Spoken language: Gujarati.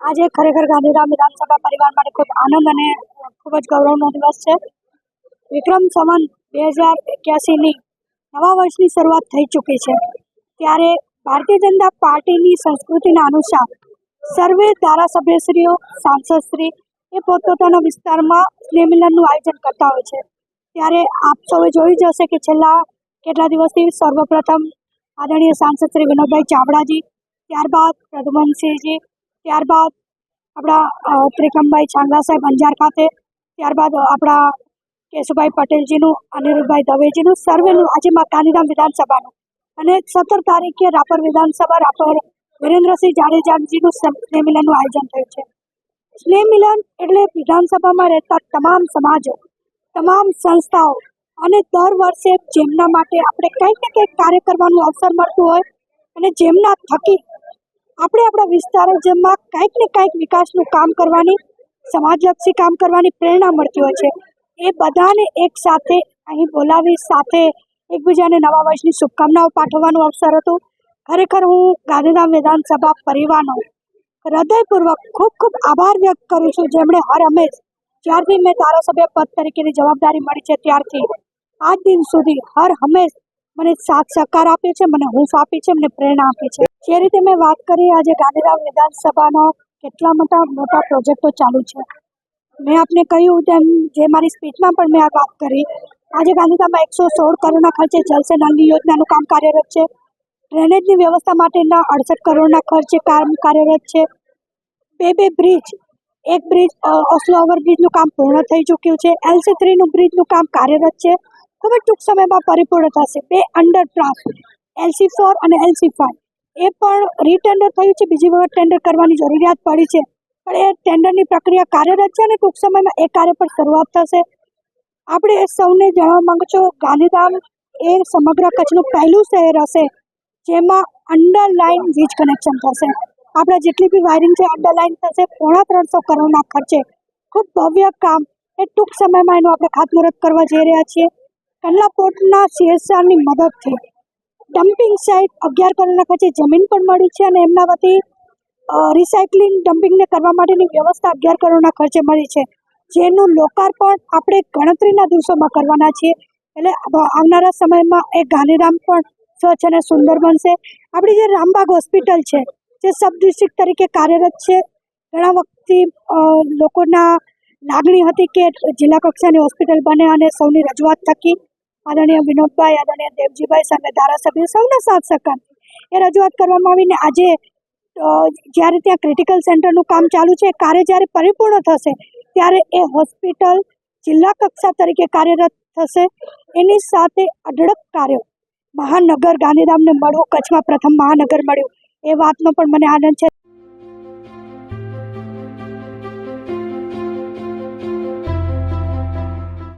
આજે ખરેખર ગાંધીધામ વિધાનસભા પરિવાર માટે ખૂબ આનંદ અને ખૂબ જ ગૌરવનો દિવસ છે. વિક્રમ સંવત 2081ની નવા વર્ષની શરૂઆત થઈ ચૂકી છે. ત્યારે ભારતીય જનતા પાર્ટીની સંસ્કૃતિના અનુસાર સર્વે ધારાસભ્યશ્રીઓ, સાંસદશ્રી એ પોતપોતાના વિસ્તારમાં સ્નેહ મિલનનું આયોજન કરતા હોય છે. ત્યારે આપ સૌએ જોઈ જ હશે કે છેલ્લા કેટલા દિવસથી સર્વપ્રથમ આદરણીય સાંસદ શ્રી વિનોદભાઈ ચાવડાજી, ત્યારબાદ પ્રદ્યુમનસિંહજી, ત્યારબાદ આપણા ત્રિકમભાઈ છાંગલા સાહેબ અંજાર ખાતે, ત્યારબાદ આપણા કેશુભાઈ પટેલજીનું, અનિરુદ્ધભાઈ દવેજીનું, સર્વેનું આજે ગાંધીધામ વિધાનસભાનું અને 17 તારીખે રાપર વિધાનસભા રાપર વિરેન્દ્રસિંહ જાડેજાજીનું સ્નેહ મિલનનું આયોજન થયું છે. સ્નેહ મિલન એટલે વિધાનસભામાં રહેતા તમામ સમાજો, તમામ સંસ્થાઓ અને દર વર્ષે જેમના માટે આપણે કંઈક ને કંઈક કાર્ય કરવાનું અવસર મળતું હોય અને જેમના થકી આપણે આપણા વિસ્તારોમાં કંઈક ને કંઈક વિકાસનું કામ કરવાની, સમાજલક્ષી કામ કરવાની પ્રેરણા મળતી હોય છે. એ બધાને એક સાથે અહીં બોલાવી સાથે એકબીજાને નવા વર્ષની શુભકામનાઓ પાઠવવાનો અવસર હતો. ખરેખર હું ગાંધીધામ વિધાનસભા પરિવારનો હૃદયપૂર્વક ખૂબ ખૂબ આભાર વ્યક્ત કરું છું, જેમણે હર હંમેશ જ્યારથી મેં ધારાસભ્ય પદ તરીકેની જવાબદારી મળી છે ત્યારથી આજ દિન સુધી હર હંમેશ મને સાથ સહકાર આપ્યો છે, મને હૂંફ આપી છે, મને પ્રેરણા આપી છે. જે રીતે મેં વાત કરી આજે ગાંધીધામ વિધાનસભાના કેટલા મોટા પ્રોજેક્ટો ચાલુ છે. મેં આપને કહ્યું તેમ જે મારી સ્પીચમાં પણ મેં આ વાત કરી, આજે ગાંધીધામમાં 116 કરોડના ખર્ચે જલ સે નલની યોજનાનું કામ કાર્યરત છે. ડ્રેનેજની વ્યવસ્થા માટેના 68 કરોડના ખર્ચે કામ કાર્યરત છે. બે બ્રિજ, એક બ્રિજ ઓસ્લો ઓવરબ્રિજનું કામ પૂર્ણ થઈ ચૂક્યું છે. LC3નું બ્રિજનું કામ કાર્યરત છે, ખૂબ જ ટૂંક સમયમાં પરિપૂર્ણ થશે. 2 અંડરપાસ LC4 અને LC5 એ પણ રીટેન્ડર થયું છે. બીજી વખત ટેન્ડર કરવાની જરૂરિયાત પડી છે, પણ એ ટેન્ડરની પ્રક્રિયા કાર્યરત છે અને ટૂંક સમયમાં એ કાર્ય પર શરૂઆત થશે. આપણે સૌને જણાવવા માંગુ છું, ગાંધીધામ એ સમગ્ર કચ્છનું પહેલું શહેર હશે જેમાં અંડરલાઇન વીજ કનેક્શન થશે. આપણા જેટલી બી વાયરિંગ છે અંડરલાઇન થશે. 350 કરોડના ખર્ચે ખૂબ ભવ્ય કામ એ ટૂંક સમયમાં એનું આપણે ખાતમુહૂર્ત કરવા જઈ રહ્યા છીએ. કંડલા પોર્ટના CSRની મદદથી ડમ્પિંગ સાઇટ 11 કરોડના ખર્ચે જમીન પણ મળી છે અને એમના વતી રિસાયકલિંગ ડમ્પિંગને કરવા માટેની વ્યવસ્થા 11 કરોડના ખર્ચે મળી છે, જેનું લોકાર્પણ આપણે ગણતરીના દિવસોમાં કરવાના છીએ. એટલે આવનારા સમયમાં એ ગાંધીધામ પણ સ્વચ્છ અને સુંદર બનશે. આપણી જે રામબાગ હોસ્પિટલ છે, જે સબ ડિસ્ટ્રિક્ટ તરીકે કાર્યરત છે, ઘણા વખતથી લોકોના લાગણી હતી કે જિલ્લા કક્ષાની હોસ્પિટલ બને અને સૌની રજૂઆત થકી આદરણીય વિનોદભાઈ, આદરણીય દેવજીભાઈ સામે ધારાસભ્ય સૌના સાથ સહકારથી એ રજૂઆત કરવામાં આવીને આજે જ્યારે ત્યાં ક્રિટિકલ સેન્ટરનું કામ ચાલુ છે, કાર્ય જ્યારે પરિપૂર્ણ થશે ત્યારે એ હોસ્પિટલ જિલ્લા કક્ષા તરીકે કાર્યરત થશે. એની સાથે અઢળક કાર્યો મહાનગર ગાંધીધામને મળવું, કચ્છમાં પ્રથમ મહાનગર મળ્યું એ વાતનો પણ મને આનંદ છે.